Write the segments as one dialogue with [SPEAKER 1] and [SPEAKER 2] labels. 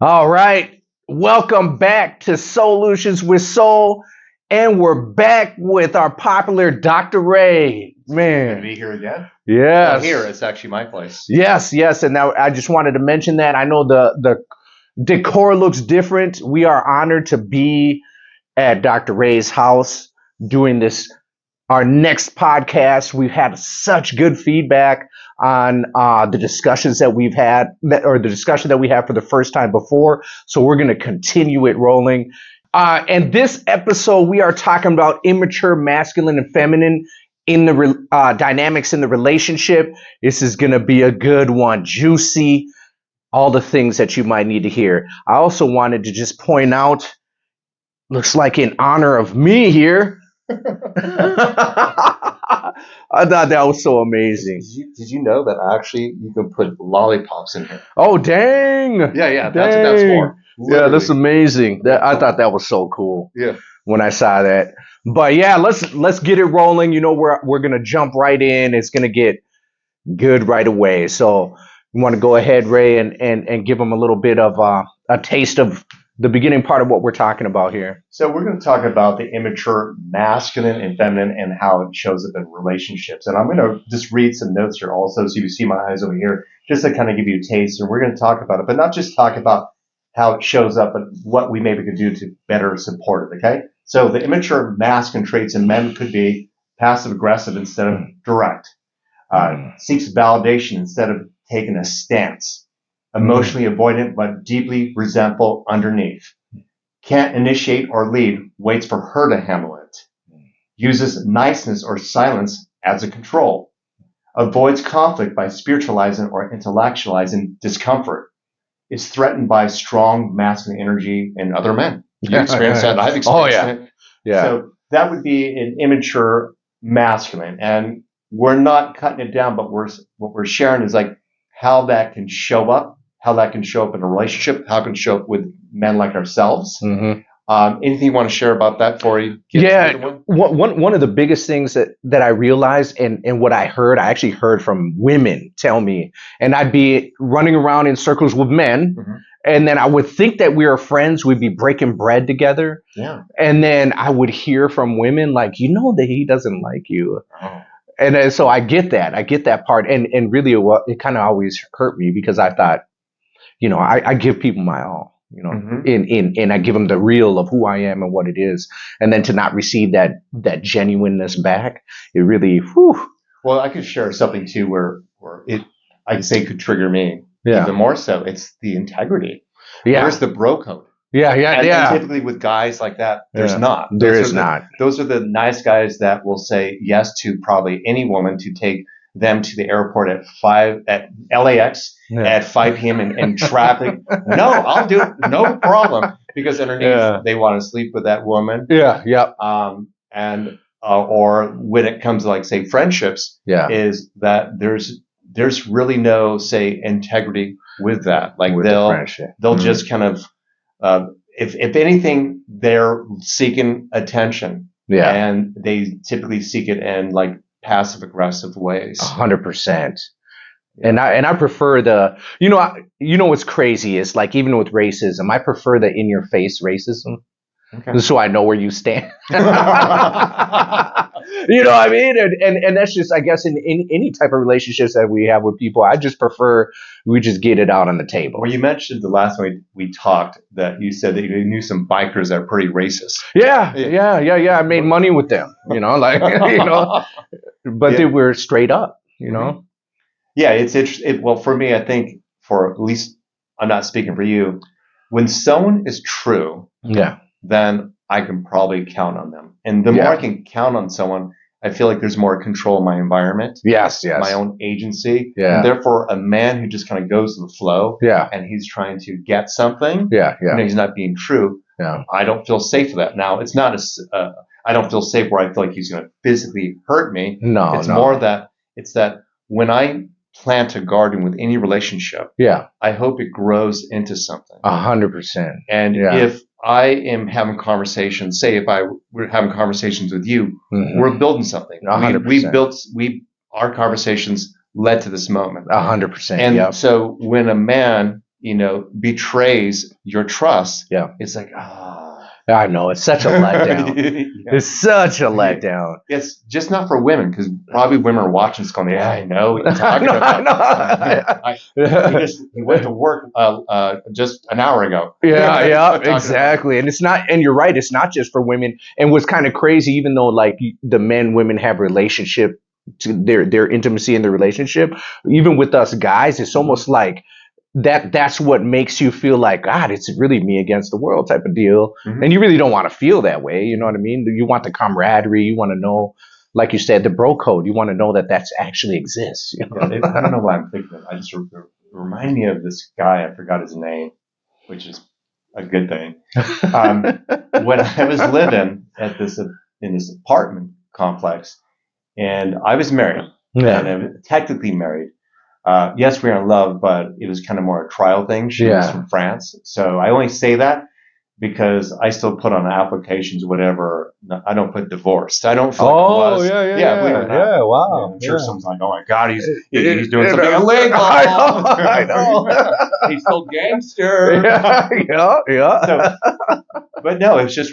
[SPEAKER 1] All right. Welcome back to Solutions with Soul. And we're back with our popular Dr. Ray.
[SPEAKER 2] Good to
[SPEAKER 1] Man.
[SPEAKER 2] be here again.
[SPEAKER 1] Yes.
[SPEAKER 2] Well, here, it's actually my place.
[SPEAKER 1] Yes. And now I just wanted to mention that. I know the decor looks different. We are honored to be at Dr. Ray's house doing this, our next podcast. We've had such good feedback on the discussions that we've had, or the discussion that we had for the first time before. So we're going to continue it rolling. And this episode, we are talking about immature masculine and feminine in the dynamics in the relationship. This is going to be a good one, juicy, all the things that you might need to hear. I also wanted to just point out, looks like in honor of me here. I thought that was so amazing.
[SPEAKER 2] Did you know that actually you can put lollipops in here?
[SPEAKER 1] Oh, dang.
[SPEAKER 2] Yeah, that's what that's for.
[SPEAKER 1] Literally. Yeah, that's amazing. I thought that was so cool.
[SPEAKER 2] Yeah.
[SPEAKER 1] When I saw that. But yeah, let's get it rolling. You know, we're gonna jump right in. It's gonna get good right away. So you want to go ahead, Ray, and give them a little bit of a taste of the beginning part of what we're talking about here.
[SPEAKER 2] So we're going to talk about the immature masculine and feminine and how it shows up in relationships. And I'm going to just read some notes here also, so you see my eyes over here, just to kind of give you a taste. And we're going to talk about it, but not just talk about how it shows up, but what we maybe could do to better support it, okay? So the immature masculine traits in men could be passive aggressive instead of direct, seeks validation instead of taking a stance, emotionally avoidant but deeply resentful underneath, can't initiate or lead, waits for her to handle it, uses niceness or silence as a control, avoids conflict by spiritualizing or intellectualizing discomfort, is threatened by strong masculine energy in other men. You experienced that. I've experienced it.
[SPEAKER 1] Yeah.
[SPEAKER 2] So that would be an immature masculine. And we're not cutting it down, but what we're sharing is like how that can show up, how that can show up in a relationship, how it can show up with men like ourselves.
[SPEAKER 1] Mm-hmm.
[SPEAKER 2] Anything you want to share about that before you get
[SPEAKER 1] Yeah,
[SPEAKER 2] to the other one?
[SPEAKER 1] one of the biggest things that I realized and what I actually heard from women tell me, and I'd be running around in circles with men, and then I would think that we were friends, we'd be breaking bread together.
[SPEAKER 2] Yeah.
[SPEAKER 1] And then I would hear from women like, you know that he doesn't like you.
[SPEAKER 2] Oh.
[SPEAKER 1] And then, so I get that part. And really it kind of always hurt me because I thought, you know, I give people my all. You know, and I give them the real of who I am and what it is, and then to not receive that genuineness back, it really, whew.
[SPEAKER 2] Well, I could share something too where I can say could trigger me.
[SPEAKER 1] Yeah.
[SPEAKER 2] Even more so, it's the integrity.
[SPEAKER 1] Yeah.
[SPEAKER 2] Where's the bro code?
[SPEAKER 1] Yeah.
[SPEAKER 2] And typically with guys like that, there's not.
[SPEAKER 1] There is not.
[SPEAKER 2] Those are the nice guys that will say yes to probably any woman to take them to the airport at LAX at 5 p.m. in traffic. No, I'll do it. No problem. Because underneath they want to sleep with that woman.
[SPEAKER 1] Yeah.
[SPEAKER 2] Or when it comes to like say friendships, is that there's really no say integrity with that. Like
[SPEAKER 1] with
[SPEAKER 2] they'll just kind of if anything, they're seeking attention.
[SPEAKER 1] Yeah.
[SPEAKER 2] And they typically seek it in like passive aggressive ways.
[SPEAKER 1] 100%. And I prefer you know what's crazy is like even with racism, I prefer the in your face racism. Okay. So I know where you stand. You know what I mean? And that's just, I guess, in any type of relationships that we have with people, I just prefer we just get it out on the table.
[SPEAKER 2] Well, you mentioned the last time we talked that you said that you knew some bikers that are pretty racist.
[SPEAKER 1] Yeah. I made money with them, you know, like, you know, but they were straight up, you know?
[SPEAKER 2] Yeah, it's interesting. Well, for me, I think for at least, I'm not speaking for you, when someone is true, then I can probably count on them. And the more I can count on someone, I feel like there's more control in my environment.
[SPEAKER 1] Yes.
[SPEAKER 2] My own agency.
[SPEAKER 1] Yeah.
[SPEAKER 2] And therefore, a man who just kind of goes with the flow.
[SPEAKER 1] Yeah.
[SPEAKER 2] And he's trying to get something.
[SPEAKER 1] Yeah.
[SPEAKER 2] And he's not being true.
[SPEAKER 1] Yeah.
[SPEAKER 2] I don't feel safe with that. Now, it's not I don't feel safe where I feel like he's going to physically hurt me.
[SPEAKER 1] No.
[SPEAKER 2] It's more that it's that when I plant a garden with any relationship, I hope it grows into something.
[SPEAKER 1] 100%.
[SPEAKER 2] And if I am having conversations, say if I were having conversations with you, we're building something.
[SPEAKER 1] 100%.
[SPEAKER 2] Our conversations led to this moment.
[SPEAKER 1] 100%.
[SPEAKER 2] And so when a man betrays your trust,
[SPEAKER 1] Yeah.
[SPEAKER 2] it's like,
[SPEAKER 1] I know. It's such a letdown.
[SPEAKER 2] Yeah.
[SPEAKER 1] It's such a letdown.
[SPEAKER 2] It's just not for women, because probably women are watching this going, yeah, I know what you're talking
[SPEAKER 1] I
[SPEAKER 2] about.
[SPEAKER 1] know.
[SPEAKER 2] He went to work just an hour ago.
[SPEAKER 1] Yeah, exactly. And it's not, and you're right, it's not just for women. And what's kind of crazy, even though like the men, women have relationship to their intimacy in their relationship, even with us guys, it's almost like that's what makes you feel like, God, it's really me against the world type of deal.
[SPEAKER 2] Mhm.
[SPEAKER 1] And you really don't want to feel that way. You know what I mean? You want the camaraderie. You want to know, like you said, the bro code. You want to know that that's actually exists. You know?
[SPEAKER 2] Yeah, I don't know why I'm thinking of it. I just remind me of this guy. I forgot his name, which is a good thing. When I was living in this apartment complex, and I was married,
[SPEAKER 1] Yeah.
[SPEAKER 2] and I was technically married. Yes, we were in love, but it was kind of more a trial thing. She was from France, so I only say that because I still put on applications, whatever. I don't put divorced. I don't feel like I was. Believe it or not.
[SPEAKER 1] Wow.
[SPEAKER 2] I'm sure someone's like, oh my God, he's doing something illegal.
[SPEAKER 1] I know.
[SPEAKER 2] He's still gangster.
[SPEAKER 1] Yeah.
[SPEAKER 2] So, but no, it's just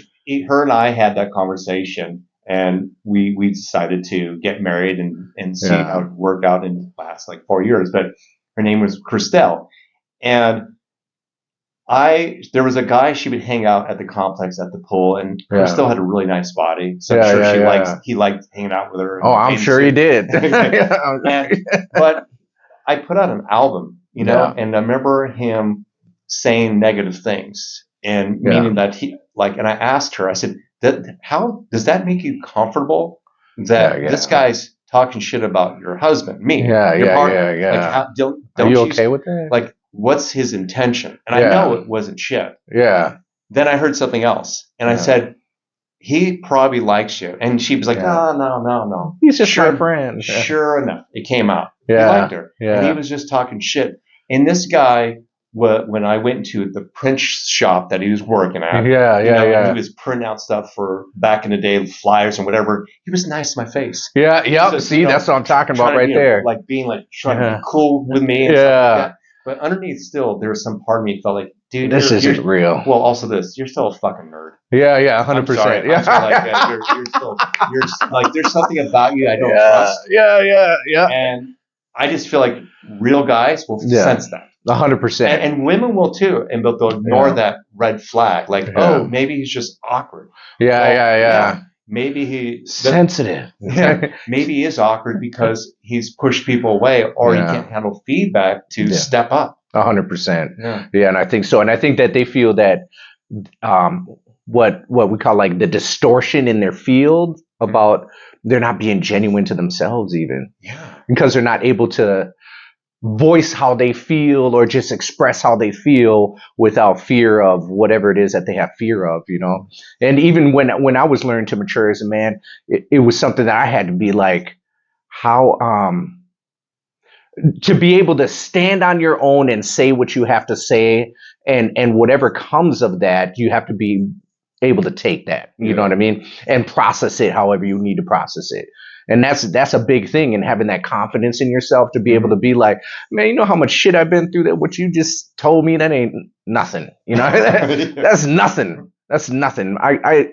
[SPEAKER 2] her and I had that conversation, and we decided to get married and see how it worked out in the last like 4 years. But her name was Christelle, and there was a guy she would hang out at the complex at the pool, and Christelle had a really nice body, so I'm sure he liked hanging out with her.
[SPEAKER 1] Oh, I'm sure he did.
[SPEAKER 2] But I put out an album, and I remember him saying negative things, and meaning that and I asked her, I said, how does that make you comfortable that this guy's talking shit about your husband, me, your partner? Like, don't
[SPEAKER 1] are you
[SPEAKER 2] you
[SPEAKER 1] okay with that?
[SPEAKER 2] Like, what's his intention? And I know it wasn't shit.
[SPEAKER 1] Yeah.
[SPEAKER 2] Then I heard something else, and I said, he probably likes you. And she was like, no.
[SPEAKER 1] He's just my friend.
[SPEAKER 2] Sure enough, it came out.
[SPEAKER 1] Yeah.
[SPEAKER 2] He liked her.
[SPEAKER 1] Yeah.
[SPEAKER 2] And he was just talking shit. And this guy, when I went to the print shop that he was working at, and he was printing out stuff for back in the day, flyers and whatever, he was nice to my face.
[SPEAKER 1] Yeah. See, that's what I'm talking about right there.
[SPEAKER 2] Like being like trying to be cool with me and stuff like that. But underneath still, there was some part of me that felt like, dude,
[SPEAKER 1] this isn't real.
[SPEAKER 2] Well, also this, you're still a fucking nerd.
[SPEAKER 1] Yeah, 100%.
[SPEAKER 2] You're like, there's something about you I don't trust.
[SPEAKER 1] Yeah.
[SPEAKER 2] And I just feel like real guys will sense that.
[SPEAKER 1] 100%.
[SPEAKER 2] And women will too, and they'll ignore that red flag. Like, oh, maybe he's just awkward.
[SPEAKER 1] Yeah.
[SPEAKER 2] Maybe he's
[SPEAKER 1] sensitive.
[SPEAKER 2] Maybe he is awkward because he's pushed people away, or he can't handle feedback to step up.
[SPEAKER 1] 100%. Yeah, and I think so. And I think that they feel that what we call like the distortion in their field about they're not being genuine to themselves, even because they're not able to voice how they feel or just express how they feel without fear of whatever it is that they have fear of, And even when I was learning to mature as a man, it was something that I had to be like, how to be able to stand on your own and say what you have to say, and whatever comes of that, you have to be able to take that, you know what I mean, and process it however you need to process it. And that's a big thing, and having that confidence in yourself to be able to be like, man, you know how much shit I've been through, that what you just told me, that ain't nothing. That's nothing. That's nothing. I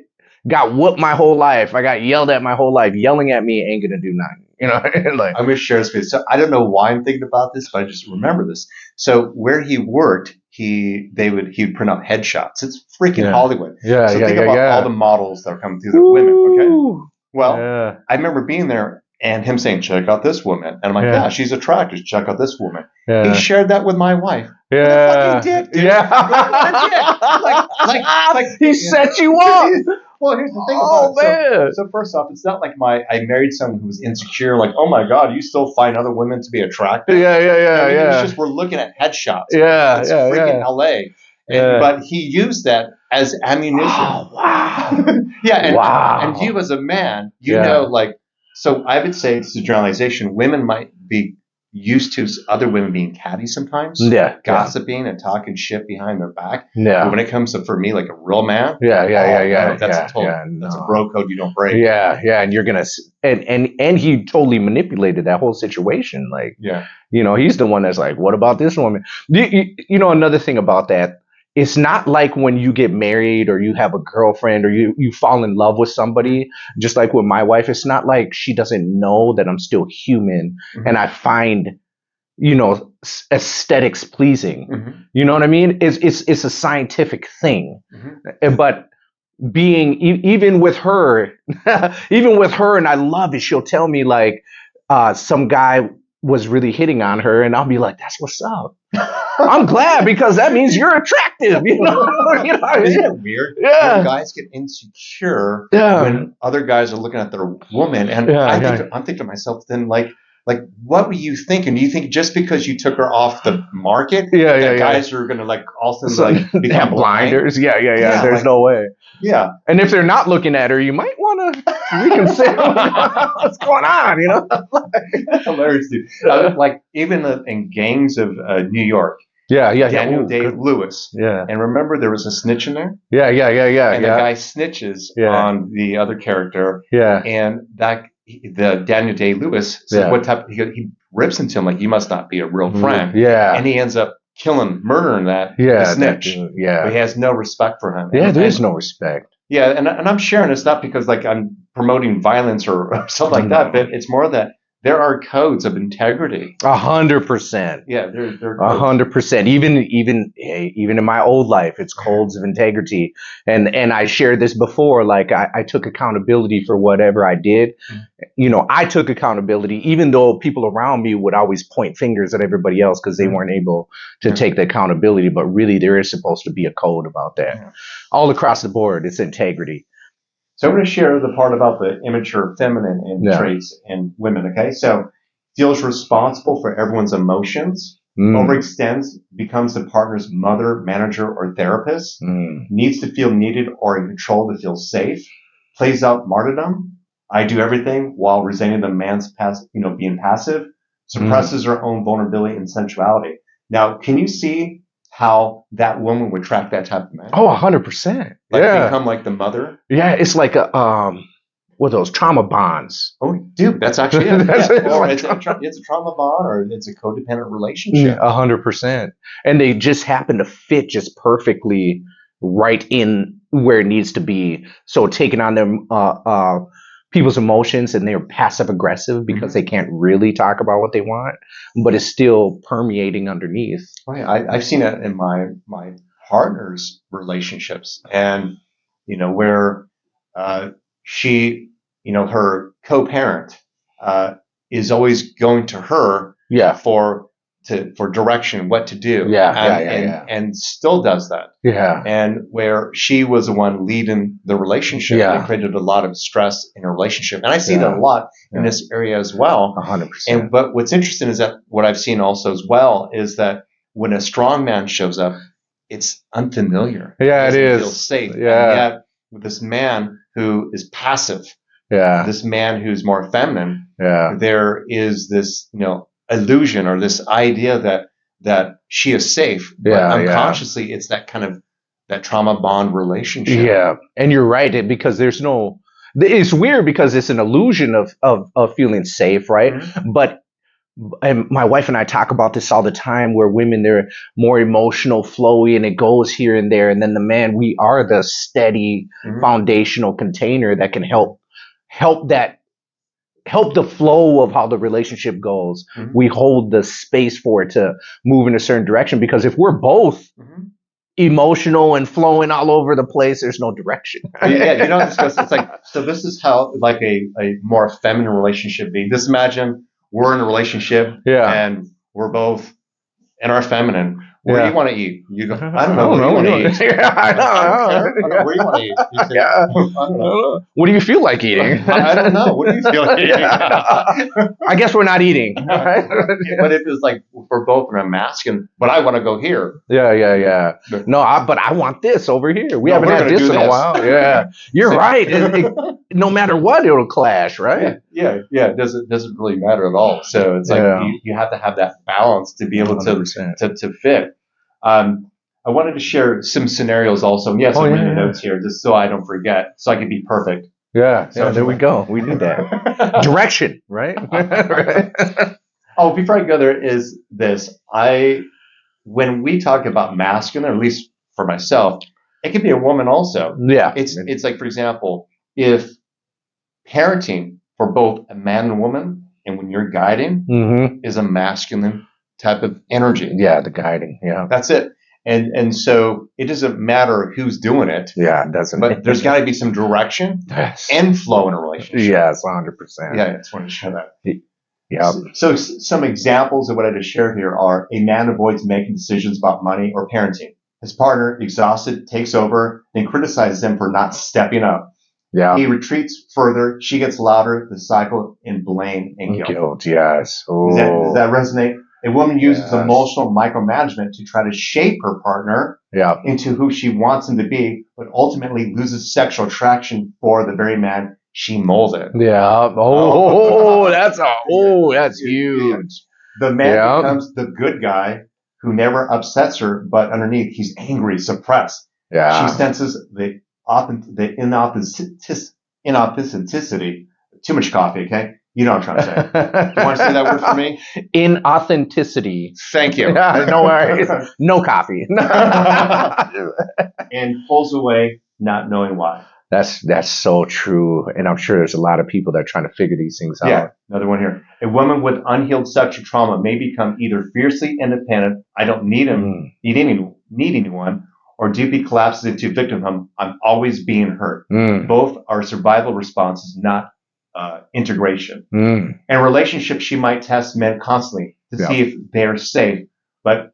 [SPEAKER 1] got whooped my whole life. I got yelled at my whole life. Yelling at me ain't gonna do nothing. Like,
[SPEAKER 2] I'm gonna share this with you. So I don't know why I'm thinking about this, but I just remember this. So where he worked, he'd print out headshots. It's freaking Hollywood. So think about all the models that are coming through, the women. Okay. Well, I remember being there and him saying, check out this woman. And I'm like, yeah, she's attractive. Check out this woman. He shared that with my wife.
[SPEAKER 1] Yeah.
[SPEAKER 2] What a fucking dick, dude.
[SPEAKER 1] Like he set you up.
[SPEAKER 2] Well, here's the thing about it. So first off, it's not like I married someone who was insecure, like, oh my God, you still find other women to be attractive?
[SPEAKER 1] Yeah.
[SPEAKER 2] It's just we're looking at headshots. It's freaking LA. But he used that as ammunition.
[SPEAKER 1] Oh, wow.
[SPEAKER 2] And you as a man, know, like, so I would say it's a generalization. Women might be used to other women being catty sometimes, gossiping and talking shit behind their back. But when it comes to, for me, like a real man, that's a bro code you don't break.
[SPEAKER 1] And you're gonna and he totally manipulated that whole situation. Like, he's the one that's like, what about this woman? Another thing about that. It's not like when you get married or you have a girlfriend or you fall in love with somebody, just like with my wife, it's not like she doesn't know that I'm still human and I find, aesthetics pleasing. You know what I mean? It's a scientific thing. But being, even with her, and I love it, she'll tell me like, some guy was really hitting on her and I'll be like, that's what's up. I'm glad because that means you're attractive,
[SPEAKER 2] Isn't it weird? When guys get insecure when other guys are looking at their woman, and I'm thinking to myself, then like what were you thinking? Do you think just because you took her off the market, guys are gonna like all of a sudden like become
[SPEAKER 1] blinders? There's no way. And if they're not looking at her, you might want to reconsider what's going on.
[SPEAKER 2] That's hilarious, dude. Like even in gangs of New York. Daniel Day-Lewis. And remember, there was a snitch in there. And the guy snitches on the other character. And the Daniel Day-Lewis says, "What type?" He rips into him like, "You must not be a real friend." And he ends up murdering the snitch. But he has no respect for him.
[SPEAKER 1] There is no respect.
[SPEAKER 2] And I'm sharing this not because like I'm promoting violence or something like that, but it's more that there are codes of integrity.
[SPEAKER 1] 100%.
[SPEAKER 2] They're
[SPEAKER 1] 100%. Even in my old life, it's codes of integrity. And I shared this before. Like I took accountability for whatever I did. I took accountability, even though people around me would always point fingers at everybody else because they weren't able to take the accountability. But really, there is supposed to be a code about that. All across the board, it's integrity.
[SPEAKER 2] So I'm going to share the part about the immature feminine traits in women, okay? So feels responsible for everyone's emotions, overextends, becomes the partner's mother, manager, or therapist, needs to feel needed or in control to feel safe, plays out martyrdom, I do everything while resenting the man's being passive, suppresses her own vulnerability and sensuality. Now, can you see how that woman would track that type of man?
[SPEAKER 1] Oh, 100%.
[SPEAKER 2] Become like the mother?
[SPEAKER 1] It's like what are those trauma bonds?
[SPEAKER 2] Oh, dude, that's actually it. It's a trauma bond or it's a codependent relationship.
[SPEAKER 1] 100%. And they just happen to fit just perfectly right in where it needs to be. So taking on them people's emotions and they're passive aggressive because they can't really talk about what they want, but it's still permeating underneath.
[SPEAKER 2] I've seen it in my partner's relationships, and where she, her co-parent is always going to her for direction, what to do. And still does that. And where she was the one leading the relationship, and it created a lot of stress in a relationship. And I see that a lot in this area as well.
[SPEAKER 1] 100%.
[SPEAKER 2] But what's interesting is that what I've seen also as well is that when a strong man shows up, it's unfamiliar.
[SPEAKER 1] It is.
[SPEAKER 2] Feel safe. And yet with this man who is passive, this man who's more feminine, there is this, illusion or this idea that she is safe, but unconsciously it's that kind of that trauma bond relationship.
[SPEAKER 1] And you're right, because it's weird because it's an illusion of feeling safe, right? But and my wife and I talk about this all the time, where women, they're more emotional, flowy, and it goes here and there, and then the man, we are the steady foundational container that can help the flow of how the relationship goes. We hold the space for it to move in a certain direction, because if we're both emotional and flowing all over the place, there's no direction.
[SPEAKER 2] It's like, so this is how like a more feminine relationship be. Just imagine we're in a relationship and we're both in our feminine. Where do you want to eat? You go, I don't know. Where do you want to eat? I don't know. Where do you want to eat? You say, I don't know.
[SPEAKER 1] What do you feel like eating?
[SPEAKER 2] I don't know. What do you feel like eating?
[SPEAKER 1] I guess we're not eating.
[SPEAKER 2] But if it's like we're both in a masculine, but I want to go here.
[SPEAKER 1] No, but I want this over here. We haven't had this in a while. You're right. No matter what, it'll clash, right?
[SPEAKER 2] It doesn't really matter at all. So it's like you have to have that balance to be able
[SPEAKER 1] 100%.
[SPEAKER 2] to fit. I wanted to share some scenarios also. Yes, I'm in the notes here just so I don't forget, so I can be perfect.
[SPEAKER 1] So there we go. We need that direction, right?
[SPEAKER 2] Oh, before I go there is this. When we talk about masculine, or at least for myself, it could be a woman also.
[SPEAKER 1] Yeah.
[SPEAKER 2] It's like, for example, if parenting for both a man and woman, and when you're guiding, is a masculine type of energy.
[SPEAKER 1] Yeah, the guiding. Yeah.
[SPEAKER 2] That's it. And so it doesn't matter who's doing it.
[SPEAKER 1] Yeah, it doesn't.
[SPEAKER 2] But there's got to be some direction and flow in a relationship.
[SPEAKER 1] Yes, 100%.
[SPEAKER 2] Yeah, I just wanted to share that.
[SPEAKER 1] Yeah.
[SPEAKER 2] So some examples of what I just shared here are: a man avoids making decisions about money or parenting. His partner, exhausted, takes over and criticizes him for not stepping up.
[SPEAKER 1] Yeah.
[SPEAKER 2] He retreats further. She gets louder. The cycle in blame and guilt.
[SPEAKER 1] Yes.
[SPEAKER 2] Does that resonate? A woman uses emotional micromanagement to try to shape her partner into who she wants him to be, but ultimately loses sexual attraction for the very man she molded.
[SPEAKER 1] Yeah. That's huge.
[SPEAKER 2] The man becomes the good guy who never upsets her, but underneath he's angry, suppressed.
[SPEAKER 1] Yeah.
[SPEAKER 2] She senses the inauthenticity. Too much coffee, okay? You know what I'm trying to say. You want to say that word for me?
[SPEAKER 1] Inauthenticity.
[SPEAKER 2] Thank you.
[SPEAKER 1] No worries. No coffee.
[SPEAKER 2] And pulls away, not knowing why.
[SPEAKER 1] That's so true. And I'm sure there's a lot of people that are trying to figure these things out.
[SPEAKER 2] Yeah, another one here. A woman with unhealed sexual trauma may become either fiercely independent, I don't need anyone, or deeply collapses into victimhood, I'm always being hurt. Both are survival responses, not integration. In relationships, she might test men constantly to see if they're safe, but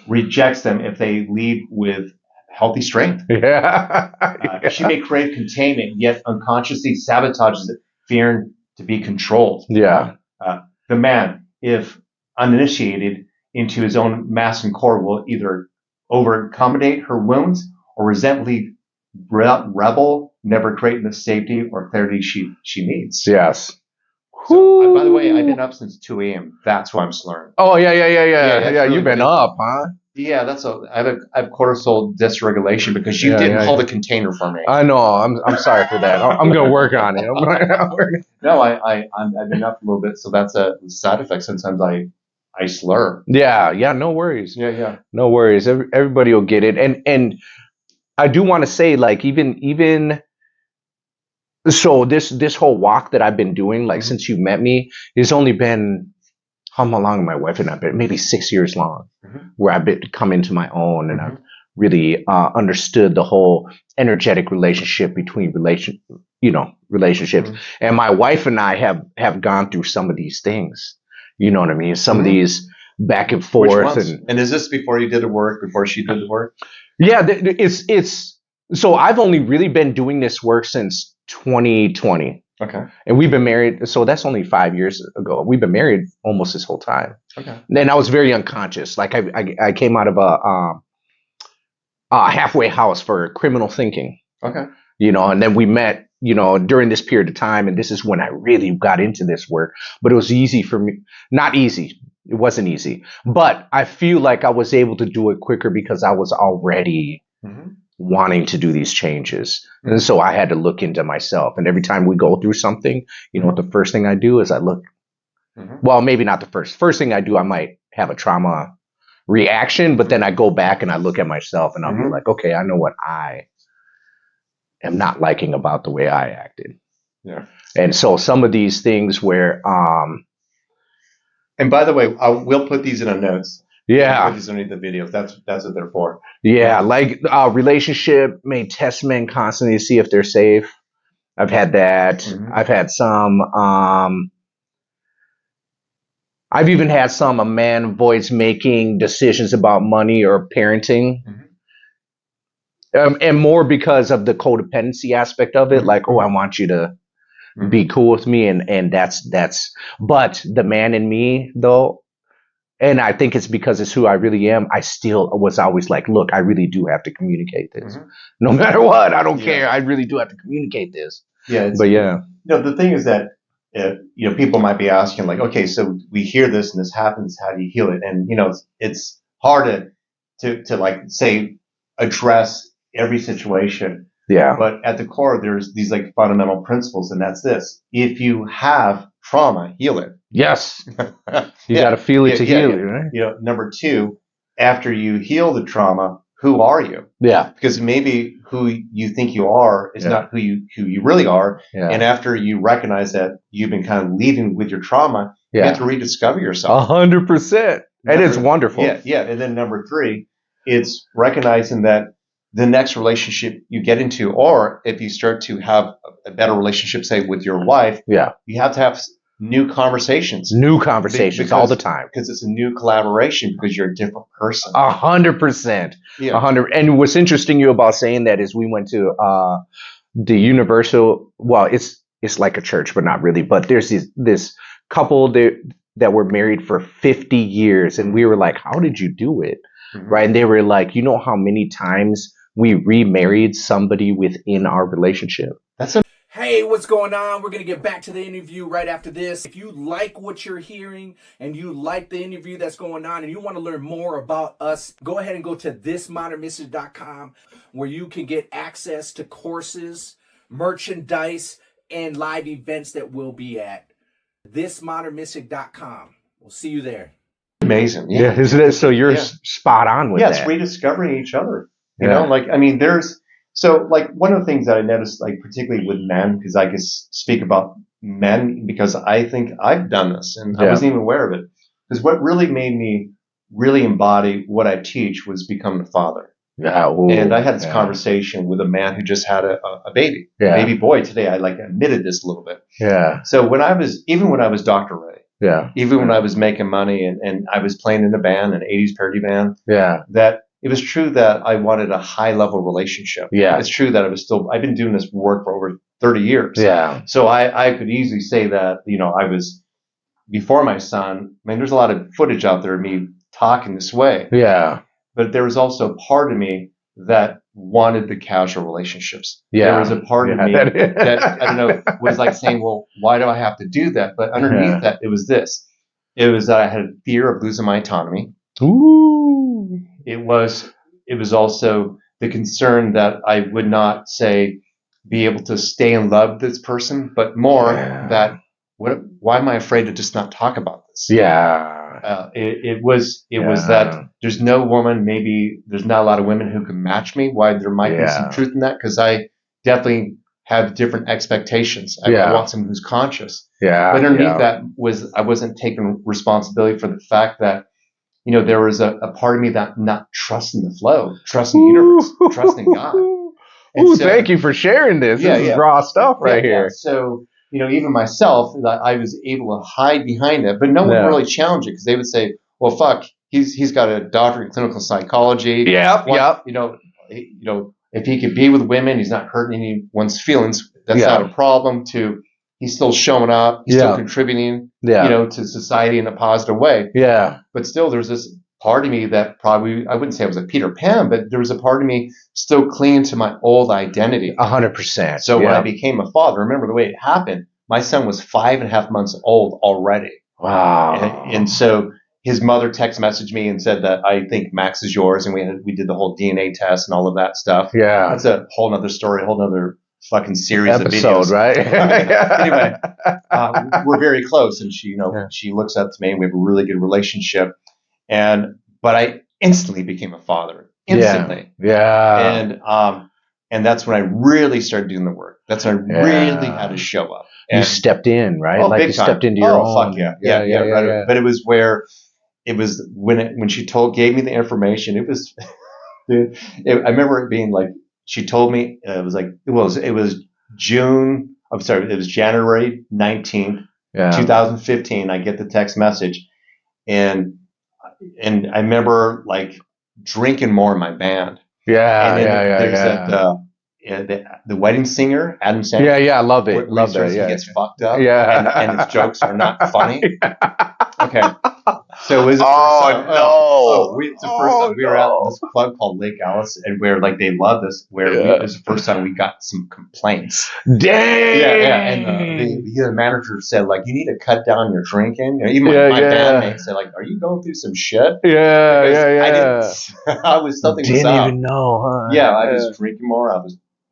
[SPEAKER 2] rejects them if they lead with healthy strength. She may crave containment, yet unconsciously sabotages it, fearing to be controlled. The man, if uninitiated into his own masculine core, will either over accommodate her wounds or resentfully rebel, never creating the safety or clarity she needs.
[SPEAKER 1] Yes.
[SPEAKER 2] So, by the way, I've been up since 2 a.m. That's why I'm slurring.
[SPEAKER 1] Oh, yeah. You've been up, huh?
[SPEAKER 2] Yeah, I have cortisol dysregulation because you didn't hold the container for me.
[SPEAKER 1] I know. I'm sorry for that. I'm going to work on it.
[SPEAKER 2] No, I've been up a little bit, so that's a side effect. Sometimes I slur.
[SPEAKER 1] Yeah. No worries.
[SPEAKER 2] Yeah.
[SPEAKER 1] No worries. Everybody will get it. And I do want to say, like, even so, this whole walk that I've been doing, like, since you met me, it's only been, how long my wife and I've been, maybe 6 years long, where I've come into my own and I've really understood the whole energetic relationship between relationships. And my wife and I have gone through some of these things. You know what I mean? Some of these back and forth.
[SPEAKER 2] And is this before you did the work, before she did the work?
[SPEAKER 1] Yeah, it's so I've only really been doing this work since 2020.
[SPEAKER 2] Okay.
[SPEAKER 1] And we've been married, so that's only 5 years ago. We've been married almost this whole time.
[SPEAKER 2] Okay.
[SPEAKER 1] And I was very unconscious. Like I came out of a halfway house for criminal thinking.
[SPEAKER 2] Okay.
[SPEAKER 1] And then we met, during this period of time, and this is when I really got into this work. But it was easy for me. Not easy. It wasn't easy. But I feel like I was able to do it quicker because I was already wanting to do these changes. And so I had to look into myself. And every time we go through something, what the first thing I do is I look, well, maybe not the first thing I do, I might have a trauma reaction, but then I go back and I look at myself and I'll be like, okay, I know what I am not liking about the way I acted.
[SPEAKER 2] Yeah.
[SPEAKER 1] And so some of these things where,
[SPEAKER 2] and by the way, we'll put these in our notes.
[SPEAKER 1] Yeah.
[SPEAKER 2] Put these underneath the videos. That's what they're for.
[SPEAKER 1] Yeah. Like relationship may test men constantly to see if they're safe. I've had that. I've had some, I've even had a man avoids making decisions about money or parenting. And more because of the codependency aspect of it. Like, I want you to be cool with me. And that's, but the man in me though, and I think it's because it's who I really am. I still was always like, look, I really do have to communicate this. No matter what. I don't care. I really do have to communicate this.
[SPEAKER 2] Yeah.
[SPEAKER 1] But yeah.
[SPEAKER 2] The thing is that people might be asking like, okay, so we hear this and this happens. How do you heal it? And, it's hard to like say address every situation.
[SPEAKER 1] Yeah.
[SPEAKER 2] But at the core, there's these like fundamental principles, and that's this: if you have trauma, heal it.
[SPEAKER 1] Yes. You got to feel it to heal it, right?
[SPEAKER 2] Number two, after you heal the trauma, who are you?
[SPEAKER 1] Yeah.
[SPEAKER 2] Because maybe who you think you are is not who you really are.
[SPEAKER 1] Yeah.
[SPEAKER 2] And after you recognize that you've been kind of leading with your trauma, you have to rediscover yourself.
[SPEAKER 1] 100%. And it's wonderful.
[SPEAKER 2] Yeah. And then number three, it's recognizing that the next relationship you get into, or if you start to have a better relationship, say with your wife, you have to have new conversations.
[SPEAKER 1] All the time.
[SPEAKER 2] Because it's a new collaboration because you're a different person.
[SPEAKER 1] 100%.
[SPEAKER 2] Yeah.
[SPEAKER 1] 100. And what's interesting you about saying that is we went to the Universal, well, it's like a church, but not really. But there's this couple that were married for 50 years. And we were like, how did you do it? Mm-hmm. Right. And they were like, you know how many times we remarried somebody within our relationship?
[SPEAKER 3] Hey, what's going on? We're going to get back to the interview right after this. If you like what you're hearing and you like the interview that's going on and you want to learn more about us, go ahead and go to thismodernmystic.com where you can get access to courses, merchandise, and live events that we'll be at. thismodernmystic.com. We'll see you there.
[SPEAKER 2] Amazing.
[SPEAKER 1] Yeah, isn't it? So you're spot on with that.
[SPEAKER 2] Yeah, it's rediscovering each other. You know, like, I mean, so like one of the things that I noticed, like particularly with men, because I can speak about men because I think I've done this and I wasn't even aware of it. Because what really made me really embody what I teach was becoming a father.
[SPEAKER 1] Yeah. Ooh,
[SPEAKER 2] and I had this conversation with a man who just had a baby, a baby boy today. I like admitted this a little bit.
[SPEAKER 1] Yeah.
[SPEAKER 2] So when I was Dr. Ray, even when I was making money and I was playing in a band, an 80s parody band, that it was true that I wanted a high level relationship. Yeah. It's true that I've been doing this work for over 30 years. Yeah. So I could easily say that, I was, before my son, I mean, there's a lot of footage out there of me talking this way. Yeah. But there was also a part of me that wanted the casual relationships. Yeah. There was a part of me that, I don't know, was like saying, well, why do I have to do that? But underneath that, it was this. It was that I had a fear of losing my autonomy. Ooh. It was also the concern that I would not, be able to stay in love with this person, but more that, why am I afraid to just not talk about this? Yeah. It was that there's no woman, maybe there's not a lot of women who can match me. Why there might be some truth in that, because I definitely have different expectations. I want someone who's conscious. Yeah. But underneath that I wasn't taking responsibility for the fact that, there was a part of me that not trusting the flow, trusting the universe, trusting God.
[SPEAKER 1] Ooh, so, thank you for sharing this. This is raw stuff right here.
[SPEAKER 2] So, even myself, I was able to hide behind it, but no one would really challenge it because they would say, well, fuck, he's got a doctorate in clinical psychology. If he could be with women, he's not hurting anyone's feelings. That's not a problem. He's still showing up. He's still contributing, to society in a positive way. Yeah. But still, there's this part of me that probably, I wouldn't say I was a Peter Pan, but there was a part of me still clinging to my old identity.
[SPEAKER 1] 100%.
[SPEAKER 2] So when I became a father, remember the way it happened, my son was 5.5 months old already. Wow. And so his mother text messaged me and said that I think Max is yours. And we did the whole DNA test and all of that stuff. Yeah. That's a whole nother story, a whole nother fucking series of videos,
[SPEAKER 1] right?
[SPEAKER 2] Anyway, we're very close, and she looks up to me, and we have a really good relationship. But I instantly became a father. Instantly. Yeah. And that's when I really started doing the work. That's when I really had to show up. And
[SPEAKER 1] you stepped in, right?
[SPEAKER 2] Oh,
[SPEAKER 1] like
[SPEAKER 2] big
[SPEAKER 1] you
[SPEAKER 2] time.
[SPEAKER 1] stepped into your own.
[SPEAKER 2] Fuck yeah. Right. But it was where it was when she gave me the information. It was, dude. I remember it being like, she told me it was June. I'm sorry, it was January 19th, 2015. I get the text message, and I remember like drinking more in my band. The wedding singer, Adam Sandler.
[SPEAKER 1] Yeah, I love it.
[SPEAKER 2] Love that. He gets fucked up. And his jokes are not funny. Okay. So it was the
[SPEAKER 1] Oh,
[SPEAKER 2] first time.
[SPEAKER 1] no.
[SPEAKER 2] It's the first time we were at
[SPEAKER 1] no.
[SPEAKER 2] this club called Lake Alice, and where like they loved us. It was the first time we got some complaints.
[SPEAKER 1] Dang.
[SPEAKER 2] Yeah. And the manager said like, you need to cut down your drinking. You know, even my bandmates said like, are you going through some shit? I didn't. I was something was
[SPEAKER 1] Didn't
[SPEAKER 2] up.
[SPEAKER 1] even know, huh?
[SPEAKER 2] Yeah, I was drinking more.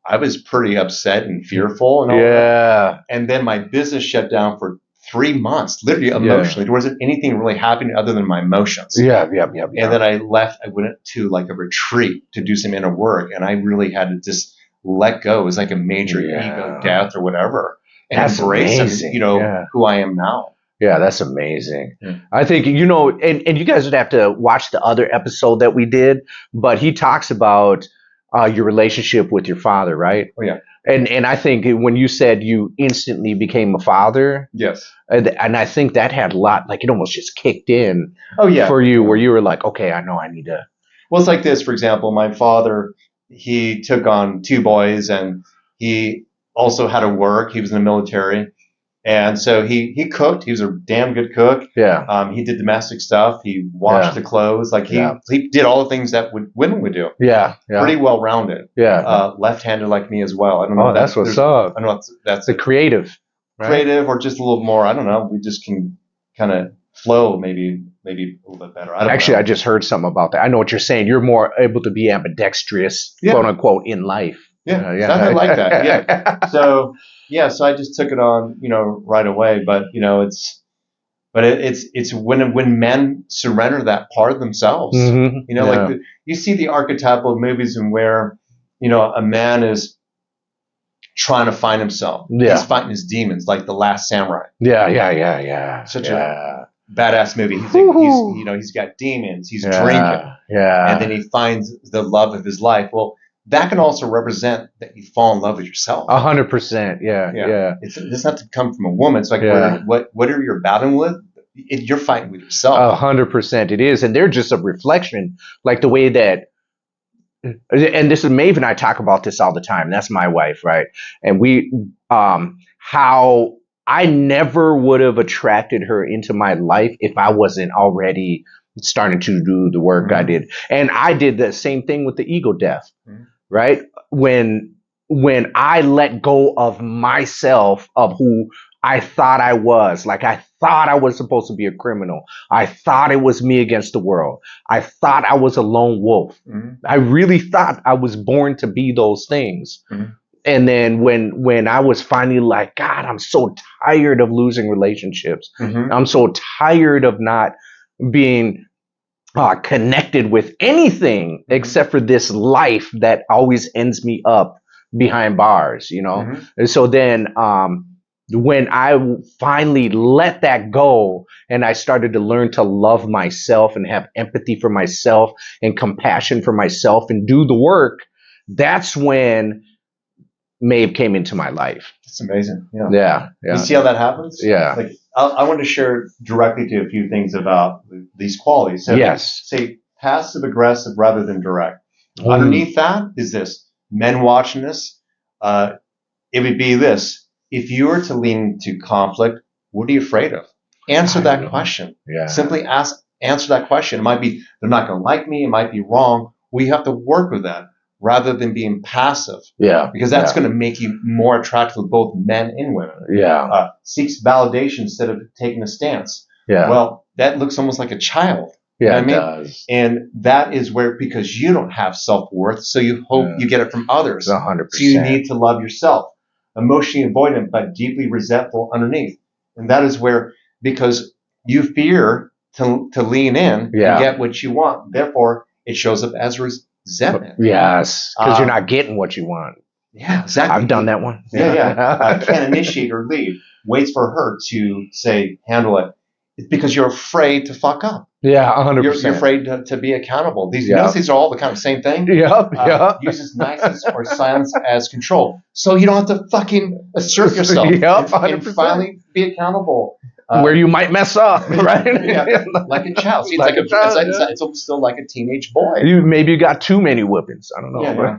[SPEAKER 2] I was pretty upset and fearful and all that.
[SPEAKER 1] Yeah.
[SPEAKER 2] And then my business shut down for 3 months, literally emotionally. There wasn't anything really happening other than my emotions.
[SPEAKER 1] Yeah.
[SPEAKER 2] And then I left. I went to like a retreat to do some inner work, and I really had to just let go. It was like a major ego death or whatever, and
[SPEAKER 1] That's
[SPEAKER 2] embrace
[SPEAKER 1] amazing.
[SPEAKER 2] who I am now.
[SPEAKER 1] Yeah, that's amazing.
[SPEAKER 2] Yeah.
[SPEAKER 1] I think, and you guys would have to watch the other episode that we did, but he talks about your relationship with your father, right?
[SPEAKER 2] Oh, yeah.
[SPEAKER 1] And I think when you said you instantly became a father,
[SPEAKER 2] Yes.
[SPEAKER 1] and I think that had a lot, like it almost just kicked in for you, where you were like, okay, I know I need to.
[SPEAKER 2] Well, it's like this, for example, my father, he took on 2 boys, and he also had to work. He was in the military. And so he cooked. He was a damn good cook.
[SPEAKER 1] Yeah.
[SPEAKER 2] He did domestic stuff. He washed the clothes. Like he did all the things that women would do.
[SPEAKER 1] Yeah.
[SPEAKER 2] Pretty well rounded.
[SPEAKER 1] Yeah.
[SPEAKER 2] Left-handed like me as well. I don't know.
[SPEAKER 1] Oh, that's what's up.
[SPEAKER 2] I don't know if that's
[SPEAKER 1] the creative. Right?
[SPEAKER 2] Creative, or just a little more. I don't know. We just can kind of flow maybe a little bit better.
[SPEAKER 1] Actually, I just heard something about that. I know what you're saying. You're more able to be ambidextrous, quote unquote, in life.
[SPEAKER 2] Yeah. Something like that. Yeah. So I just took it on, right away. But it's when men surrender that part of themselves.
[SPEAKER 1] Mm-hmm.
[SPEAKER 2] Like you see the archetypal movies and where a man is trying to find himself.
[SPEAKER 1] Yeah.
[SPEAKER 2] He's fighting his demons, like The Last Samurai.
[SPEAKER 1] Yeah.
[SPEAKER 2] Such a badass movie. He's got demons. He's drinking.
[SPEAKER 1] Yeah.
[SPEAKER 2] And then he finds the love of his life. Well, that can also represent that you fall in love with yourself.
[SPEAKER 1] 100%. Yeah.
[SPEAKER 2] It doesn't have to come from a woman. It's like whatever you're battling with, you're fighting with yourself.
[SPEAKER 1] 100% it is. And they're just a reflection, like the way that, and this is Maeve and I talk about this all the time. That's my wife, right? And we, how I never would have attracted her into my life if I wasn't already starting to do the work I did. And I did the same thing with the ego death, right? When I let go of myself, of who I thought I was, like I thought I was supposed to be a criminal. I thought it was me against the world. I thought I was a lone wolf. I really thought I was born to be those things. And then when I was finally like, God, I'm so tired of losing relationships. I'm so tired of not being connected with anything except for this life that always ends me up behind bars, And so then when I finally let that go and I started to learn to love myself and have empathy for myself and compassion for myself and do the work, that's when Maeve came into my life.
[SPEAKER 2] It's amazing.
[SPEAKER 1] Yeah.
[SPEAKER 2] You see how that happens?
[SPEAKER 1] Yeah.
[SPEAKER 2] Like I want to share directly to a few things about these qualities. So say passive aggressive rather than direct. Underneath that is this: men watching this. It would be this: if you were to lean into conflict, what are you afraid of? Answer that question.
[SPEAKER 1] Yeah.
[SPEAKER 2] Simply answer that question. It might be they're not going to like me. It might be wrong. We have to work with that rather than being passive.
[SPEAKER 1] Yeah.
[SPEAKER 2] Because that's going to make you more attractive with both men and women.
[SPEAKER 1] Yeah.
[SPEAKER 2] Seeks validation instead of taking a stance.
[SPEAKER 1] Yeah.
[SPEAKER 2] Well, that looks almost like a child.
[SPEAKER 1] Yeah, it does.
[SPEAKER 2] And that is where, because you don't have self-worth, so you hope you get it from others.
[SPEAKER 1] 100%.
[SPEAKER 2] So you need to love yourself. Emotionally avoidant, but deeply resentful underneath. And that is where, because you fear to lean in and get what you want, therefore it shows up as resentment.
[SPEAKER 1] Yes, because you're not getting what you want.
[SPEAKER 2] Yeah, exactly.
[SPEAKER 1] I've done that one.
[SPEAKER 2] Can't initiate or lead. Waits for her to say, handle it. It's because you're afraid to fuck up.
[SPEAKER 1] Yeah, 100%.
[SPEAKER 2] You're afraid to be accountable. These these are all the kind of same thing. Uses niceness or silence as control. So you don't have to fucking assert yourself and finally be accountable.
[SPEAKER 1] Where you might mess up, right?
[SPEAKER 2] Like a child. See, it's almost still like a teenage boy.
[SPEAKER 1] Maybe you got too many whippings. I don't know.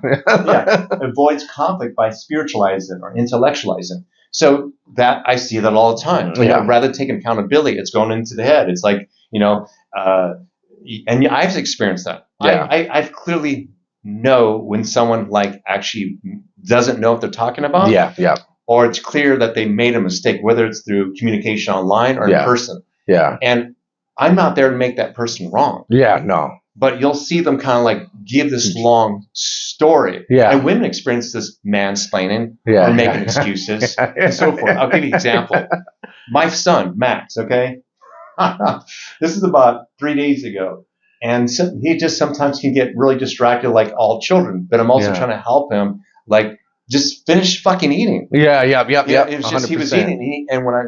[SPEAKER 2] Avoids conflict by spiritualizing or intellectualizing. So that I see that all the time. You
[SPEAKER 1] Yeah.
[SPEAKER 2] know, rather than take accountability, it's going into the head. It's like, you know, and I've experienced that.
[SPEAKER 1] Yeah.
[SPEAKER 2] I've clearly know when someone like actually doesn't know what they're talking about.
[SPEAKER 1] Yeah. Yeah.
[SPEAKER 2] Or it's clear that they made a mistake, whether it's through communication online or in person.
[SPEAKER 1] Yeah.
[SPEAKER 2] And I'm not there to make that person wrong.
[SPEAKER 1] Yeah. No.
[SPEAKER 2] But you'll see them kind of like give this long story.
[SPEAKER 1] Yeah.
[SPEAKER 2] And women experience this mansplaining
[SPEAKER 1] Yeah.
[SPEAKER 2] or making excuses and so forth. I'll give you an example. My son, Max, okay? This is about 3 days ago. And so he just sometimes can get really distracted like all children. But I'm also trying to help him, like, just finish fucking eating.
[SPEAKER 1] Yeah. Yeah. Yeah. Yeah.
[SPEAKER 2] It was just, he was eating. And when I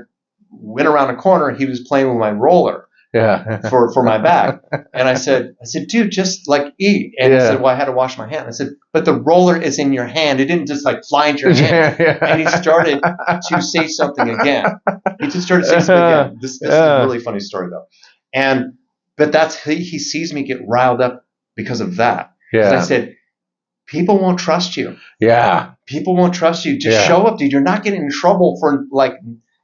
[SPEAKER 2] went around a corner, he was playing with my roller.
[SPEAKER 1] Yeah.
[SPEAKER 2] for my back. And I said, dude, just like eat. And he said, well, I had to wash my hand. I said, but the roller is in your hand. It didn't just like fly into your hand. And he started to say something again. He just started saying something again. This is a really funny story though. But that's, he sees me get riled up because of that. Because I said, people won't trust you.
[SPEAKER 1] Yeah.
[SPEAKER 2] People won't trust you. Just show up, dude. You're not getting in trouble for like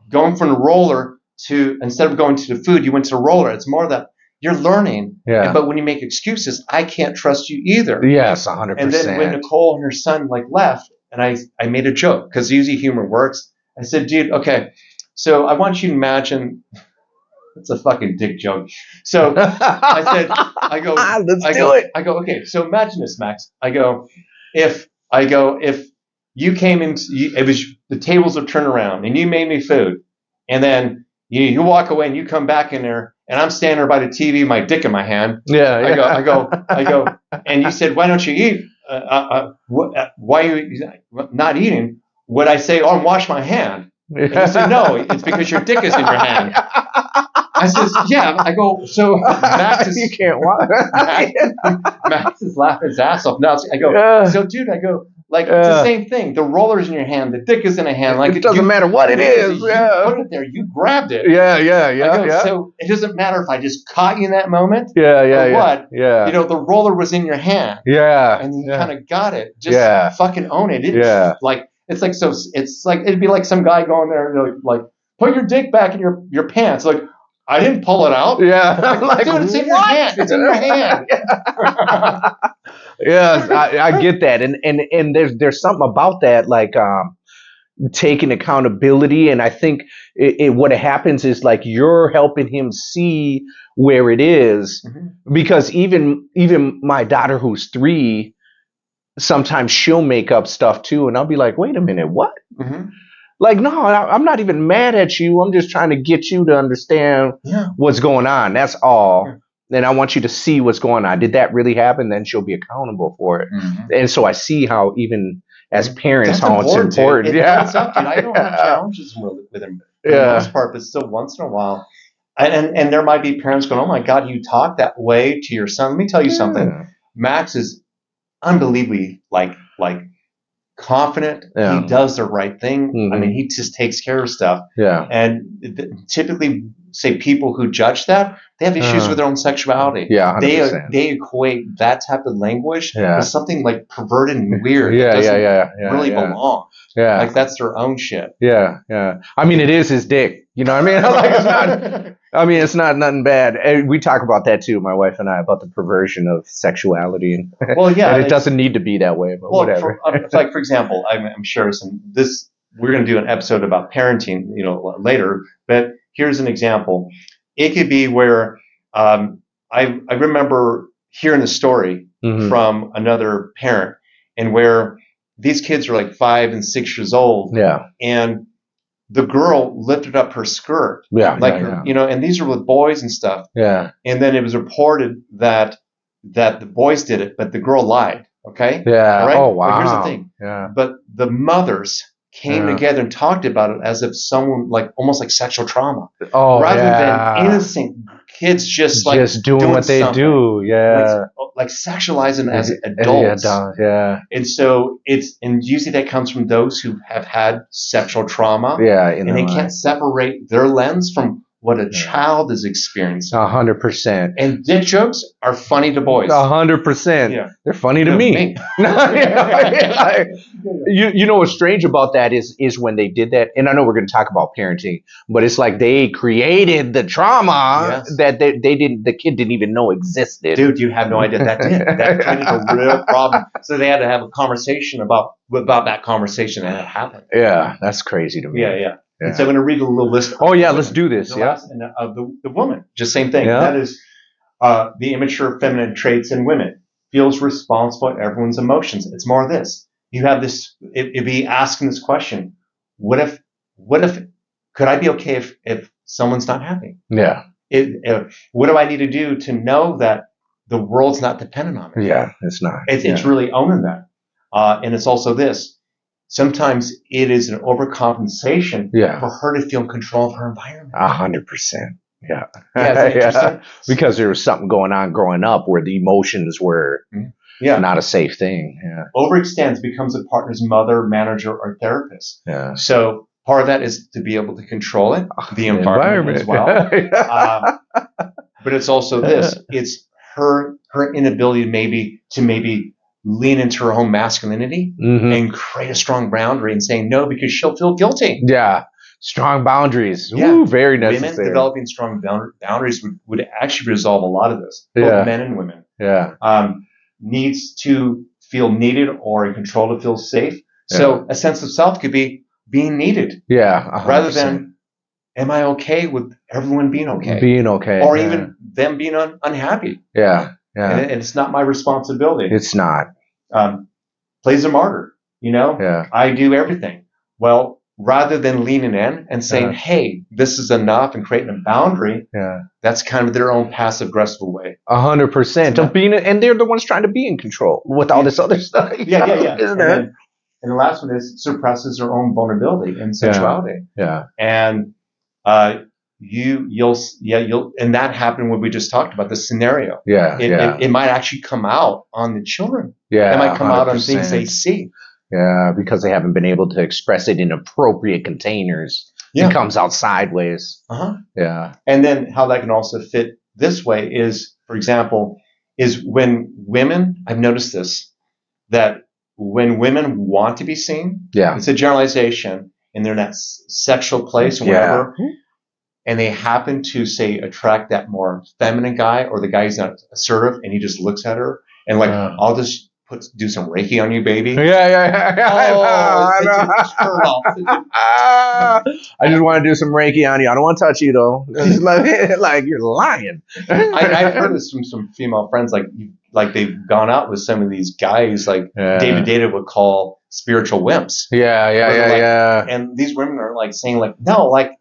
[SPEAKER 2] going from the roller to, instead of going to the food, you went to the roller. It's more that you're learning.
[SPEAKER 1] Yeah.
[SPEAKER 2] But when you make excuses, I can't trust you either.
[SPEAKER 1] Yes, 100%.
[SPEAKER 2] And then when Nicole and her son like left, and I made a joke because usually humor works. I said, dude, okay, so I want you to imagine. It's a fucking dick joke. So I said, let's do it. I go, okay, so imagine this, Max. I go, if you came in, it was the tables are turned around and you made me food, and then you walk away and you come back in there and I'm standing there by the TV, my dick in my hand.
[SPEAKER 1] Yeah.
[SPEAKER 2] I go, and you said, why don't you eat? Why are you not eating? Would I say, oh, wash my hand? And you said, no, it's because your dick is in your hand. I says, yeah. I go, so Max is,
[SPEAKER 1] you can't watch.
[SPEAKER 2] Max is laughing his ass off. Now I go, so dude, I go, like, it's the same thing. The roller's in your hand. The dick is in a hand. Like,
[SPEAKER 1] it doesn't matter what it is.
[SPEAKER 2] You put it there. You grabbed it.
[SPEAKER 1] Yeah.
[SPEAKER 2] So it doesn't matter if I just caught you in that moment.
[SPEAKER 1] Or
[SPEAKER 2] what.
[SPEAKER 1] Yeah.
[SPEAKER 2] You know, the roller was in your hand. Yeah. And you kind of got it. Just fucking own it. Like, it's like, so it's like, it'd be like some guy going there, you know, like, put your dick back in your pants. Like, I didn't pull it out.
[SPEAKER 1] Yeah.
[SPEAKER 2] Like, dude, it's in your hand. It's in your hand.
[SPEAKER 1] Yes, I get that, and there's something about that, like taking accountability, and I think what happens is like you're helping him see where it is, because even my daughter who's 3, sometimes she'll make up stuff too, and I'll be like, wait a minute, what? Like, no, I'm not even mad at you. I'm just trying to get you to understand what's going on. That's all. And I want you to see what's going on. Did that really happen? Then she'll be accountable for it. And so I see how even as parents, how it's important.
[SPEAKER 2] It's up, dude. I don't have challenges with him for the most part, but still once in a while. And there might be parents going, oh my God, you talk that way to your son. Let me tell you something. Max is unbelievably like confident. He does the right thing. I mean, he just takes care of stuff. And typically, say people who judge that, they have issues with their own sexuality.
[SPEAKER 1] 100%.
[SPEAKER 2] They equate that type of language with something like perverted and weird. That doesn't really belong. Like that's their own shit.
[SPEAKER 1] I mean, it is his dick. You know what I mean? Like, it's not. I mean, it's not nothing bad. And we talk about that too, my wife and I, about the perversion of sexuality. And, and it doesn't need to be that way, but whatever.
[SPEAKER 2] Like, for example, I'm sure we're going to do an episode about parenting, you know, later. But here's an example. It could be where I remember hearing a story from another parent, and where these kids are like 5 and 6 years old. And the girl lifted up her skirt. You know, and these are with boys and stuff. And then it was reported that the boys did it, but the girl lied. Okay? All right?
[SPEAKER 1] Oh, wow.
[SPEAKER 2] But here's the thing. But the mothers came together and talked about it as if someone, like, almost like sexual trauma. Rather than innocent kids just doing
[SPEAKER 1] what they do.
[SPEAKER 2] Like sexualizing as adults. And so and usually that comes from those who have had sexual trauma. And they can't separate their lens from what a child is experiencing.
[SPEAKER 1] 100%.
[SPEAKER 2] And dick jokes are funny to boys.
[SPEAKER 1] 100%.
[SPEAKER 2] Yeah.
[SPEAKER 1] They're funny to me. You know what's strange about that is when they did that, and I know we're going to talk about parenting, but it's like they created the trauma that the kid didn't even know existed.
[SPEAKER 2] Dude, you have no idea that created a real problem. So they had to have a conversation about that conversation that had happened.
[SPEAKER 1] Yeah, that's crazy to me.
[SPEAKER 2] Yeah. And so I'm going to read a little list.
[SPEAKER 1] Oh yeah, let's do this.
[SPEAKER 2] The woman, just same thing.
[SPEAKER 1] Yeah.
[SPEAKER 2] That is the immature feminine traits in women. Feels responsible for everyone's emotions. It's more of this. You have this. It'd be asking this question: What if? Could I be okay if someone's not happy?
[SPEAKER 1] Yeah.
[SPEAKER 2] What do I need to do to know that the world's not dependent on me?
[SPEAKER 1] Yeah, it's not.
[SPEAKER 2] It's really owning that, and it's also this. Sometimes it is an overcompensation for her to feel in control of her environment.
[SPEAKER 1] 100%. Yeah.
[SPEAKER 2] Yeah,
[SPEAKER 1] because there was something going on growing up where the emotions were not a safe thing. Yeah.
[SPEAKER 2] Overextends, becomes a partner's mother, manager, or therapist.
[SPEAKER 1] Yeah.
[SPEAKER 2] So part of that is to be able to control it, the environment as well. But it's also this. It's her inability to maybe lean into her own masculinity and create a strong boundary and saying no because she'll feel guilty.
[SPEAKER 1] Yeah. Strong boundaries. Yeah. Ooh, very necessary.
[SPEAKER 2] Women developing strong boundaries would actually resolve a lot of this, both men and women.
[SPEAKER 1] Yeah.
[SPEAKER 2] Needs to feel needed or in control to feel safe. So a sense of self could be being needed.
[SPEAKER 1] Yeah. 100%.
[SPEAKER 2] Rather than, am I okay with everyone being okay?
[SPEAKER 1] Being okay.
[SPEAKER 2] Or even them being unhappy.
[SPEAKER 1] Yeah. Yeah.
[SPEAKER 2] And it's not my responsibility.
[SPEAKER 1] It's not.
[SPEAKER 2] Plays a martyr.
[SPEAKER 1] Yeah.
[SPEAKER 2] I do everything. Well, rather than leaning in and saying, hey, this is enough and creating a boundary, that's kind of their own passive-aggressive way.
[SPEAKER 1] 100%. And they're the ones trying to be in control with all this other stuff.
[SPEAKER 2] Yeah. And the last one is suppresses their own vulnerability and sensuality.
[SPEAKER 1] Yeah.
[SPEAKER 2] And you'll and that happened when we just talked about the scenario.
[SPEAKER 1] Yeah.
[SPEAKER 2] It might actually come out on the children.
[SPEAKER 1] Yeah.
[SPEAKER 2] It might come
[SPEAKER 1] 100%.
[SPEAKER 2] out on things they see.
[SPEAKER 1] Yeah, because they haven't been able to express it in appropriate containers. Yeah. It comes out sideways. Yeah.
[SPEAKER 2] And then how that can also fit this way is, for example, is when women, I've noticed this, that when women want to be seen, it's a generalization, and they're in that sexual place or whatever, and they happen to, say, attract that more feminine guy or the guy who's not assertive, and he just looks at her and like, I'll just do some Reiki on you, baby.
[SPEAKER 1] Yeah. I just want to do some Reiki on you. I don't want to touch you though. like you're lying.
[SPEAKER 2] I've heard this from some female friends, like they've gone out with some of these guys, like David Data would call spiritual wimps.
[SPEAKER 1] Yeah.
[SPEAKER 2] And these women are like saying like, no, like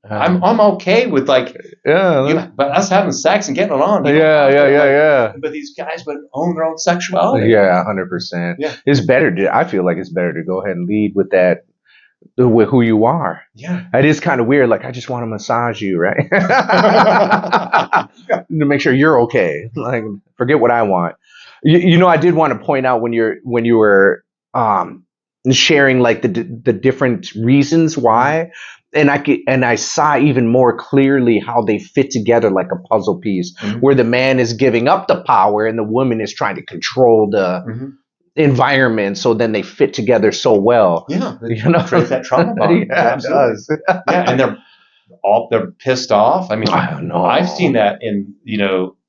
[SPEAKER 2] I'm okay with like but us having sex and getting it on.
[SPEAKER 1] Yeah.
[SPEAKER 2] But these guys would own their own sexuality.
[SPEAKER 1] Yeah, 100%. Yeah. It's better I feel like it's better to go ahead and lead with that, with who you are.
[SPEAKER 2] Yeah.
[SPEAKER 1] It is kind of weird. Like, I just want to massage you, right? To make sure you're okay. Like, forget what I want. I did want to point out when you were sharing like the different reasons why. And I saw even more clearly how they fit together like a puzzle piece, where the man is giving up the power and the woman is trying to control the environment. So then they fit together so well.
[SPEAKER 2] Yeah, creates that trauma bond.
[SPEAKER 1] Yeah, it does.
[SPEAKER 2] And they're pissed off. I mean, I've seen that in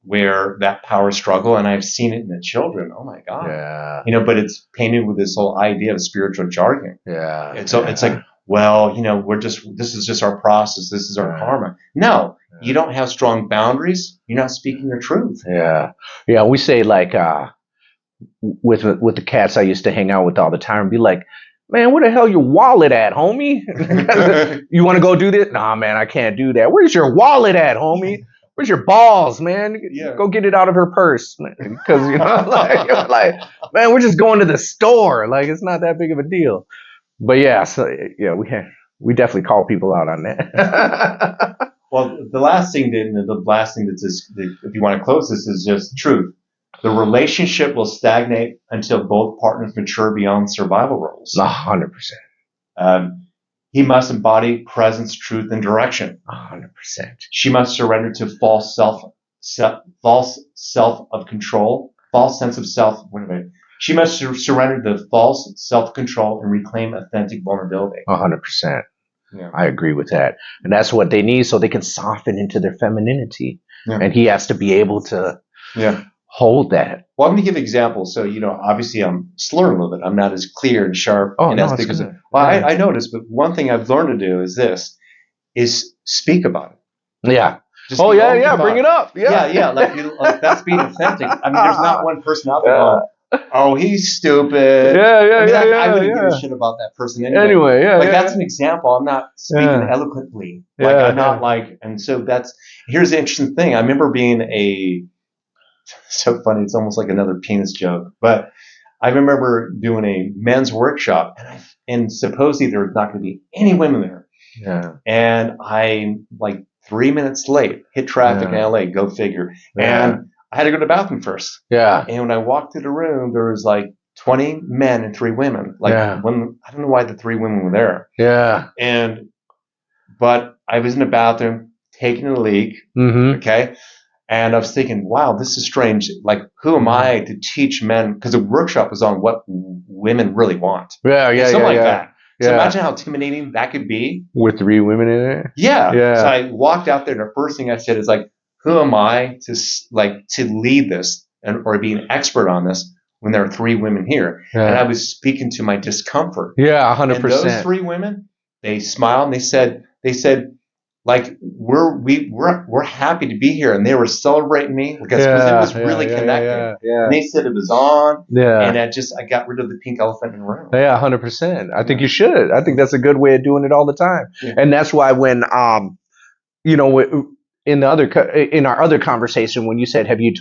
[SPEAKER 2] where that power struggle, and I've seen it in the children. Oh my God.
[SPEAKER 1] Yeah.
[SPEAKER 2] But it's painted with this whole idea of spiritual jargon.
[SPEAKER 1] Yeah.
[SPEAKER 2] And so it's like, well, this is just our process. This is our karma. No, you don't have strong boundaries. You're not speaking your truth.
[SPEAKER 1] Yeah. Yeah. We say like, with the cats I used to hang out with all the time and be like, man, where the hell your wallet at, homie? You want to go do this? Nah, man, I can't do that. Where's your wallet at, homie? Where's your balls, man? Go get it out of her purse. Because, like, man, we're just going to the store. Like, it's not that big of a deal. But we definitely call people out on that.
[SPEAKER 2] Well, the last thing that's just, if you want to close this, is just truth. The relationship will stagnate until both partners mature beyond survival roles.
[SPEAKER 1] 100%.
[SPEAKER 2] He must embody presence, truth, and direction.
[SPEAKER 1] 100%.
[SPEAKER 2] She must surrender to false self of control, false sense of self. Wait a minute. She must surrender to false self-control and reclaim authentic vulnerability.
[SPEAKER 1] 100%.
[SPEAKER 2] Yeah.
[SPEAKER 1] I agree with that. And that's what they need so they can soften into their femininity.
[SPEAKER 2] Yeah.
[SPEAKER 1] And he has to be able to hold that.
[SPEAKER 2] Well, I'm going to give examples. So, obviously I'm slurring a little bit. I'm not as clear and sharp.
[SPEAKER 1] Oh,
[SPEAKER 2] and
[SPEAKER 1] no,
[SPEAKER 2] as
[SPEAKER 1] it's
[SPEAKER 2] because
[SPEAKER 1] good.
[SPEAKER 2] I noticed, but one thing I've learned to do is speak about it.
[SPEAKER 1] Yeah.
[SPEAKER 2] Just
[SPEAKER 1] Oh,
[SPEAKER 2] be
[SPEAKER 1] yeah,
[SPEAKER 2] open
[SPEAKER 1] yeah.
[SPEAKER 2] to
[SPEAKER 1] Bring
[SPEAKER 2] thought.
[SPEAKER 1] it up. Yeah.
[SPEAKER 2] Yeah. Like that's being authentic. I mean, there's not one person out there going, oh, he's stupid. I wouldn't give a shit about that person anyway. That's an example. I'm not speaking eloquently. I'm not and so here's the interesting thing. I remember being so funny. It's almost like another penis joke, but I remember doing a men's workshop and supposedly there was not going to be any women there.
[SPEAKER 1] Yeah.
[SPEAKER 2] And I'm like 3 minutes late, hit traffic in LA, go figure.
[SPEAKER 1] Yeah.
[SPEAKER 2] And I had to go to the bathroom first.
[SPEAKER 1] Yeah.
[SPEAKER 2] And when I walked through the room, there was like 20 men and 3 women. I don't know why the 3 women were there.
[SPEAKER 1] Yeah.
[SPEAKER 2] But I was in the bathroom taking a leak.
[SPEAKER 1] Mm-hmm.
[SPEAKER 2] Okay. And I was thinking, wow, this is strange. Like, who am I to teach men? Because the workshop was on what women really want. Something like that. So imagine how intimidating that could be.
[SPEAKER 1] With 3 women in it?
[SPEAKER 2] Yeah. So I walked out there and the first thing I said is like, who am I to lead this or be an expert on this when there are 3 women here? Yeah. And I was speaking to my discomfort.
[SPEAKER 1] Yeah, 100%.
[SPEAKER 2] And those 3 women, they smiled and they said, like we're happy to be here, and they were celebrating me because it was really connecting. Yeah. And they said it was on. Yeah. And I got rid of the pink elephant in the room.
[SPEAKER 1] Yeah, 100%. I think you should. I think that's a good way of doing it all the time. Yeah. And that's why when in our other conversation, when you said, have you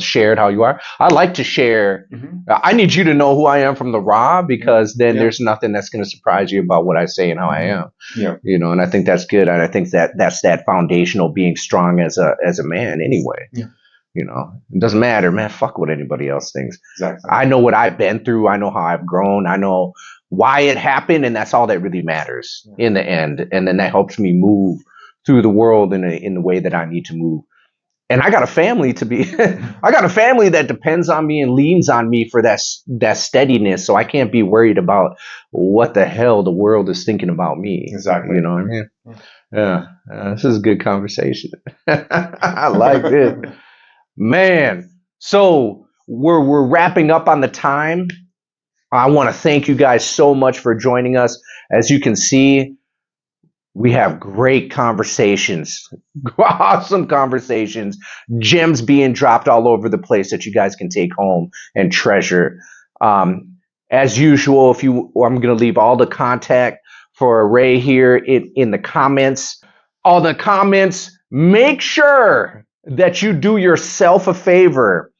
[SPEAKER 1] shared how you are? I like to share. Mm-hmm. I need you to know who I am from the raw, because then there's nothing that's going to surprise you about what I say and how I am. Yeah. And I think that's good. And I think that's that foundational being strong as a man anyway. Yeah. It doesn't matter, man. Fuck what anybody else thinks. Exactly. I know what I've been through. I know how I've grown. I know why it happened. And that's all that really matters in the end. And then that helps me move through the world in the way that I need to move. And I got a family I got a family that depends on me and leans on me for that steadiness. So I can't be worried about what the hell the world is thinking about me.
[SPEAKER 2] Exactly.
[SPEAKER 1] You know what I mean? Yeah. This is a good conversation. I like it. Man. So we're wrapping up on the time. I want to thank you guys so much for joining us. As you can see, we have great conversations, awesome conversations, gems being dropped all over the place that you guys can take home and treasure. As usual, I'm going to leave all the contact for Ray here in the comments. All the comments, make sure that you do yourself a favor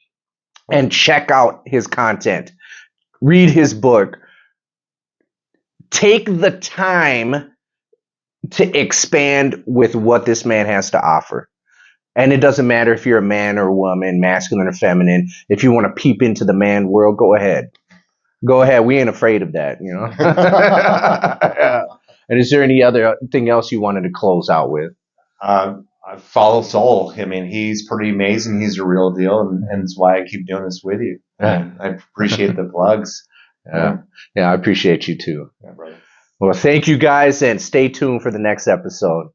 [SPEAKER 1] and check out his content. Read his book. Take the time to expand with what this man has to offer. And it doesn't matter if you're a man or a woman, masculine or feminine. If you want to peep into the man world, go ahead. Go ahead. We ain't afraid of that, Yeah. And is there any other thing else you wanted to close out with?
[SPEAKER 2] I follow Soul. I mean, he's pretty amazing. He's a real deal. And that's why I keep doing this with you. And I appreciate the plugs.
[SPEAKER 1] Yeah, I appreciate you too.
[SPEAKER 2] Yeah, brother.
[SPEAKER 1] Well, thank you guys, and stay tuned for the next episode.